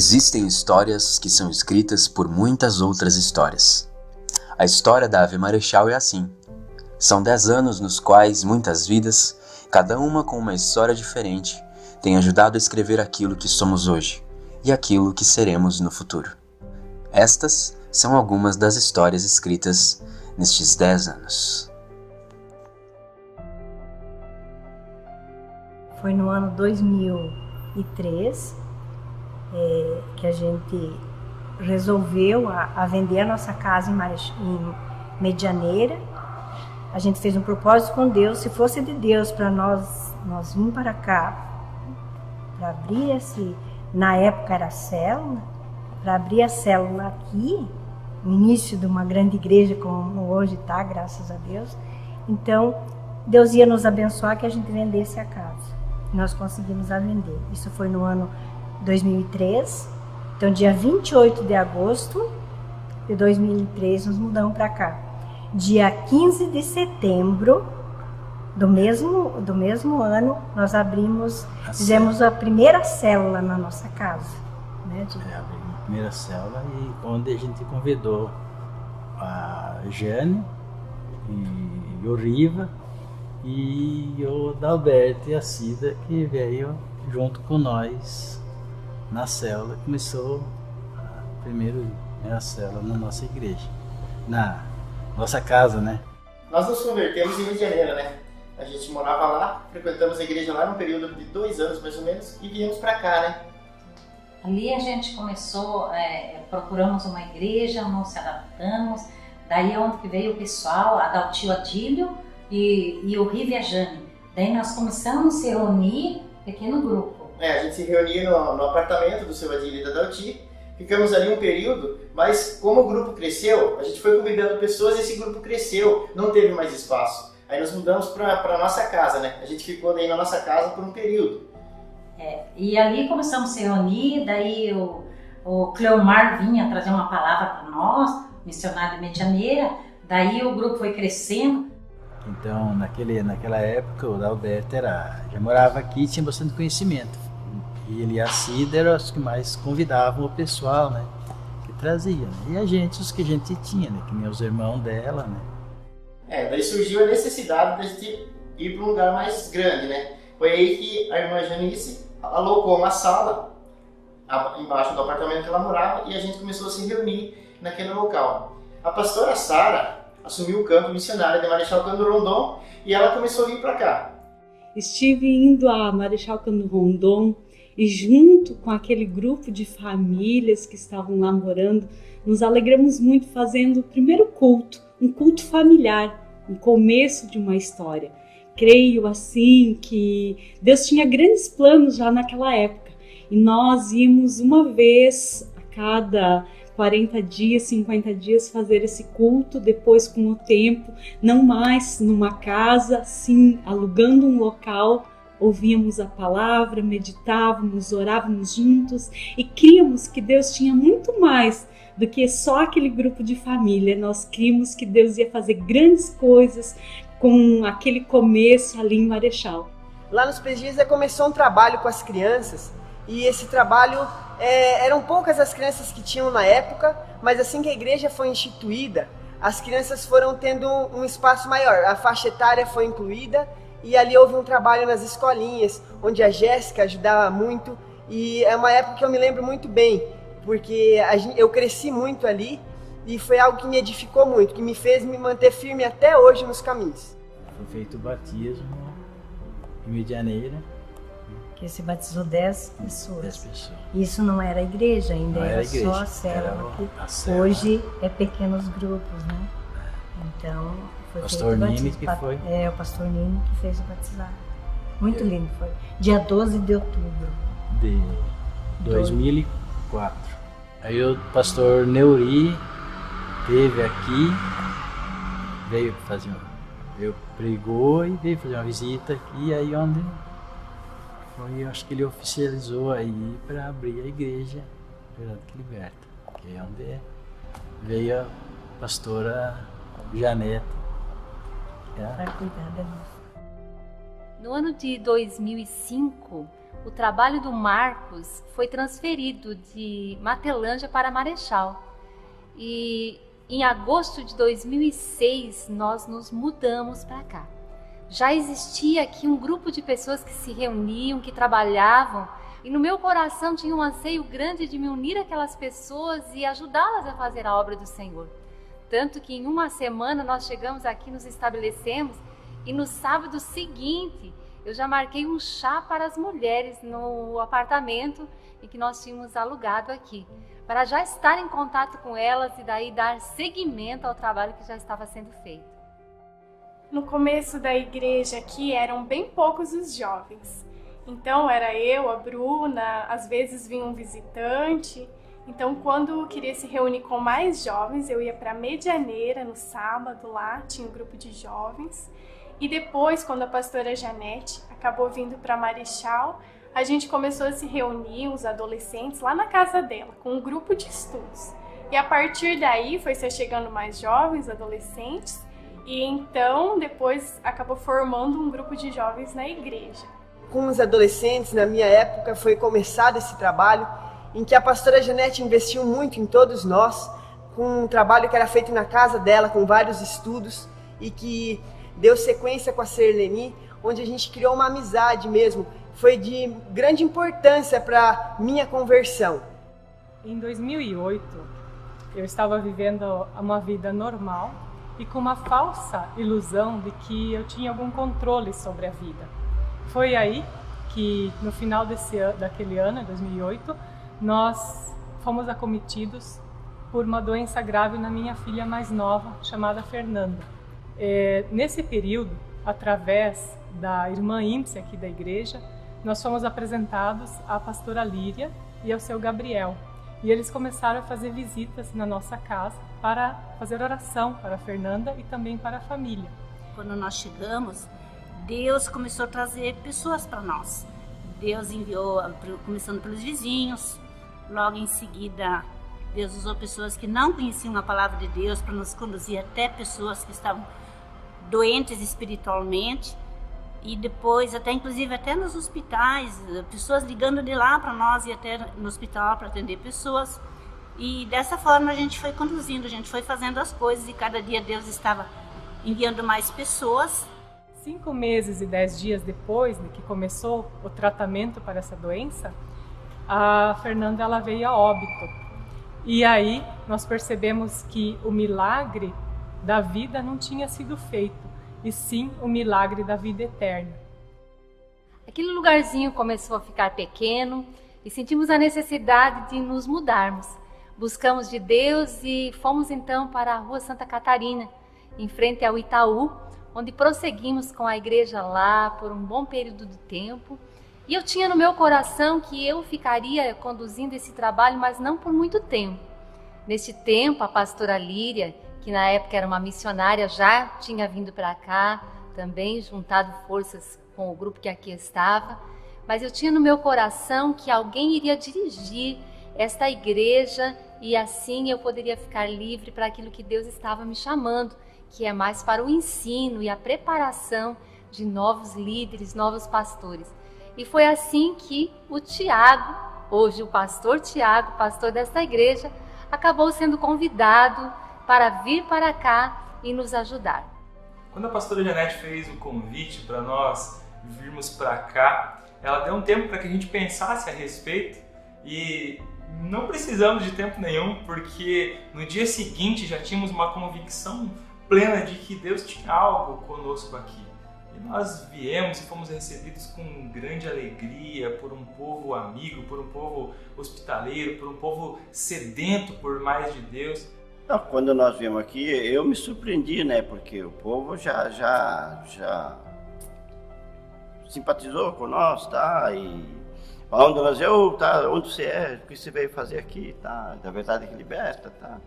Existem histórias que são escritas por muitas outras histórias. A história da Ave Marechal é assim. São 10 anos nos quais muitas vidas, cada uma com uma história diferente, têm ajudado a escrever aquilo que somos hoje e aquilo que seremos no futuro. Estas são algumas das histórias escritas nestes 10 anos. Foi no ano 2003 que a gente resolveu a vender a nossa casa em Medianeira. A gente fez um propósito com Deus, se fosse de Deus para nós vir para cá, para abrir na época era a célula, para abrir a célula aqui, no início de uma grande igreja como hoje está, graças a Deus. Então, Deus ia nos abençoar que a gente vendesse a casa. E nós conseguimos a vender. Isso foi no ano 2003. Então, dia 28 de agosto de 2003, nos mudamos para cá. Dia 15 de setembro do mesmo ano, nós fizemos a primeira célula na nossa casa. Né, abrimos a primeira célula e onde a gente convidou a Jane e o Riva e o Dalberto e a Cida, que veio junto com nós na célula. Começou a primeira célula na nossa igreja, na nossa casa, né? Nós nos convertemos em Medianeira, né? A gente morava lá, frequentamos a igreja lá num período de 2 anos mais ou menos e viemos pra cá, né? Ali a gente começou, procuramos uma igreja, não se adaptamos, daí é onde que veio o pessoal, o tio Adílio e o Riva e a Jane. Daí nós começamos a se reunir, pequeno grupo. A gente se reunia no apartamento do seu Adílio e da Dalti, ficamos ali um período, mas como o grupo cresceu, a gente foi convidando pessoas e esse grupo cresceu, não teve mais espaço. Aí nós mudamos para nossa casa, né? A gente ficou daí na nossa casa por um período. E ali começamos a se reunir, daí o Cleomar vinha trazer uma palavra para nós, missionário de Medianeira, daí o grupo foi crescendo. Então, naquela época, o Dalberto já morava aqui e tinha bastante conhecimento. E ele e a Cida eram os que mais convidavam o pessoal, né? Que trazia, né? E a gente, os que a gente tinha, né? Que nem os irmãos dela, né? Daí surgiu a necessidade de a gente ir para um lugar mais grande, né? Foi aí que a irmã Janice alocou uma sala embaixo do apartamento que ela morava e a gente começou a se reunir naquele local. A pastora Sara assumiu o campo missionário de Marechal Cândido Rondon e ela começou a vir para cá. Estive indo a Marechal Cândido Rondon e junto com aquele grupo de famílias que estavam lá morando, nos alegramos muito fazendo o primeiro culto, um culto familiar, um começo de uma história. Creio assim que Deus tinha grandes planos já naquela época e nós íamos uma vez a cada 40 dias, 50 dias fazer esse culto, depois com o tempo, não mais numa casa, sim, alugando um local, ouvíamos a palavra, meditávamos, orávamos juntos e críamos que Deus tinha muito mais do que só aquele grupo de família. Nós críamos que Deus ia fazer grandes coisas com aquele começo ali em Marechal. Lá nos Presídios começou um trabalho com as crianças e esse trabalho, eram poucas as crianças que tinham na época, mas assim que a igreja foi instituída, as crianças foram tendo um espaço maior, a faixa etária foi incluída e ali houve um trabalho nas escolinhas, onde a Jéssica ajudava muito e é uma época que eu me lembro muito bem, porque eu cresci muito ali e foi algo que me edificou muito, que me fez me manter firme até hoje nos caminhos. Foi feito o batismo em Medianeira. Que se batizou 10 pessoas. 10 pessoas. Isso não era igreja, ainda era só a célula, que hoje é pequenos grupos, né? Então, foi pastor feito o Nini batismo. que foi. O pastor Nini que fez o batizado. Muito lindo foi. Dia 12 de outubro. De 2004. Aí o pastor Neuri esteve aqui, pregou e veio fazer uma visita aqui, aí onde foi, acho que ele oficializou aí para abrir a igreja Verdade que Liberta, que é onde veio a pastora Janete. Para cuidar da nossa. No ano de 2005, o trabalho do Marcos foi transferido de Matelândia para Marechal. E em agosto de 2006 nós nos mudamos para cá. Já existia aqui um grupo de pessoas que se reuniam, que trabalhavam, e no meu coração tinha um anseio grande de me unir àquelas pessoas e ajudá-las a fazer a obra do Senhor. Tanto que em uma semana nós chegamos aqui, nos estabelecemos, e no sábado seguinte eu já marquei um chá para as mulheres no apartamento em que nós tínhamos alugado aqui, para já estar em contato com elas e daí dar seguimento ao trabalho que já estava sendo feito. No começo da igreja aqui eram bem poucos os jovens. Então era eu, a Bruna, às vezes vinha um visitante. Então quando eu queria se reunir com mais jovens, eu ia para Medianeira no sábado, lá tinha um grupo de jovens. E depois, quando a pastora Janete acabou vindo para Marechal, a gente começou a se reunir, os adolescentes, lá na casa dela, com um grupo de estudos. E a partir daí foi se chegando mais jovens, adolescentes, e então depois acabou formando um grupo de jovens na igreja. Com os adolescentes, na minha época, foi começado esse trabalho em que a pastora Janete investiu muito em todos nós, com um trabalho que era feito na casa dela, com vários estudos, e que deu sequência com a Serleni, onde a gente criou uma amizade mesmo. Foi de grande importância para minha conversão. Em 2008, eu estava vivendo uma vida normal e com uma falsa ilusão de que eu tinha algum controle sobre a vida. Foi aí que, no final daquele ano, 2008, nós fomos acometidos por uma doença grave na minha filha mais nova, chamada Fernanda. Nesse período, através da irmã Índice aqui da igreja, nós fomos apresentados à pastora Líria e ao seu Gabriel. E eles começaram a fazer visitas na nossa casa para fazer oração para a Fernanda e também para a família. Quando nós chegamos, Deus começou a trazer pessoas para nós. Deus enviou, começando pelos vizinhos, logo em seguida Deus usou pessoas que não conheciam a palavra de Deus para nos conduzir até pessoas que estavam doentes espiritualmente. E depois, inclusive até nos hospitais, pessoas ligando de lá para nós e até no hospital para atender pessoas. E dessa forma a gente foi conduzindo, a gente foi fazendo as coisas e cada dia Deus estava enviando mais pessoas. 5 meses e 10 dias depois de que começou o tratamento para essa doença, a Fernanda ela veio a óbito. E aí nós percebemos que o milagre da vida não tinha sido feito, e sim o milagre da vida eterna. Aquele lugarzinho começou a ficar pequeno e sentimos a necessidade de nos mudarmos. Buscamos de Deus e fomos então para a Rua Santa Catarina, em frente ao Itaú, onde prosseguimos com a igreja lá por um bom período de tempo. E eu tinha no meu coração que eu ficaria conduzindo esse trabalho, mas não por muito tempo. Neste tempo, a pastora Líria, que na época era uma missionária, já tinha vindo para cá, também juntado forças com o grupo que aqui estava, mas eu tinha no meu coração que alguém iria dirigir esta igreja e assim eu poderia ficar livre para aquilo que Deus estava me chamando, que é mais para o ensino e a preparação de novos líderes, novos pastores. E foi assim que o Tiago, hoje o pastor Tiago, pastor desta igreja, acabou sendo convidado para vir para cá e nos ajudar. Quando a pastora Janete fez o convite para nós virmos para cá, ela deu um tempo para que a gente pensasse a respeito e não precisamos de tempo nenhum, porque no dia seguinte já tínhamos uma convicção plena de que Deus tinha algo conosco aqui. E nós viemos e fomos recebidos com grande alegria por um povo amigo, por um povo hospitaleiro, por um povo sedento por mais de Deus. Quando nós viemos aqui, eu me surpreendi, né? Porque o povo já simpatizou com nós, tá? E falando nós, tá? Onde você é? O que você veio fazer aqui, tá? Da verdade que liberta, tá?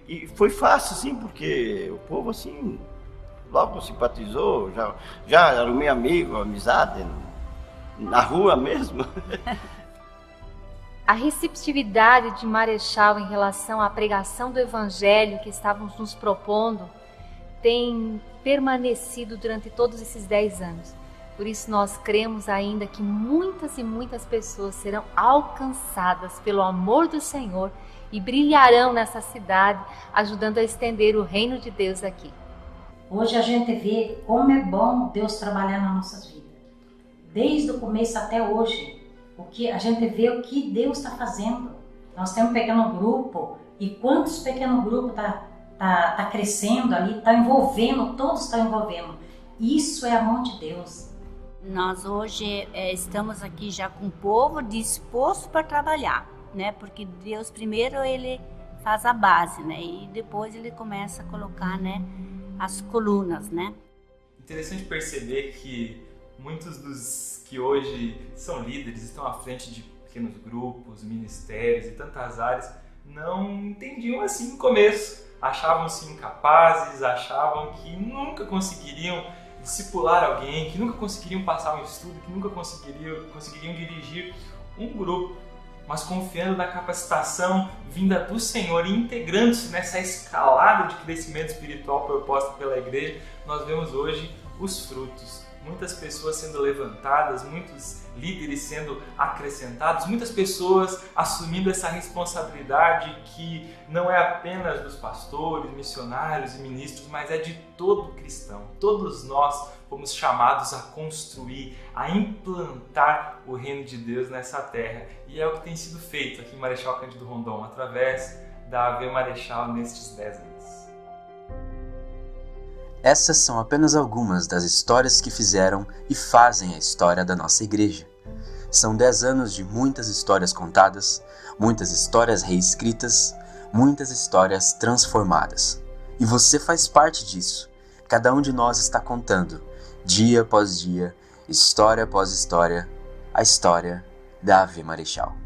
E foi fácil, assim, porque o povo, assim, logo simpatizou, já era meu amigo, amizade, na rua mesmo. A receptividade de Marechal em relação à pregação do Evangelho que estávamos nos propondo tem permanecido durante todos esses 10 anos. Por isso nós cremos ainda que muitas e muitas pessoas serão alcançadas pelo amor do Senhor e brilharão nessa cidade, ajudando a estender o reino de Deus aqui. Hoje a gente vê como é bom Deus trabalhar nas nossas vidas. Desde o começo até hoje, a gente vê o que Deus está fazendo. Nós temos um pequeno grupo, e quantos pequenos grupos tá crescendo ali, está envolvendo, todos estão envolvendo. Isso é amor de Deus. Nós hoje estamos aqui já com o povo disposto para trabalhar, né? Porque Deus primeiro ele faz a base, né? E depois ele começa a colocar, né, as colunas, né? Interessante perceber que muitos dos que hoje são líderes, estão à frente de pequenos grupos, ministérios e tantas áreas, não entendiam assim no começo. Achavam-se incapazes, achavam que nunca conseguiriam discipular alguém, que nunca conseguiriam passar um estudo, que nunca conseguiriam dirigir um grupo, mas confiando na capacitação vinda do Senhor e integrando-se nessa escalada de crescimento espiritual proposta pela igreja, nós vemos hoje os frutos. Muitas pessoas sendo levantadas, muitos líderes sendo acrescentados, muitas pessoas assumindo essa responsabilidade que não é apenas dos pastores, missionários e ministros, mas é de todo cristão. Todos nós fomos chamados a construir, a implantar o reino de Deus nessa terra. E é o que tem sido feito aqui em Marechal Cândido Rondon, através da AV Marechal nestes 10 anos. Essas são apenas algumas das histórias que fizeram e fazem a história da nossa igreja. São 10 anos de muitas histórias contadas, muitas histórias reescritas, muitas histórias transformadas. E você faz parte disso. Cada um de nós está contando, dia após dia, história após história, a história da AV Marechal.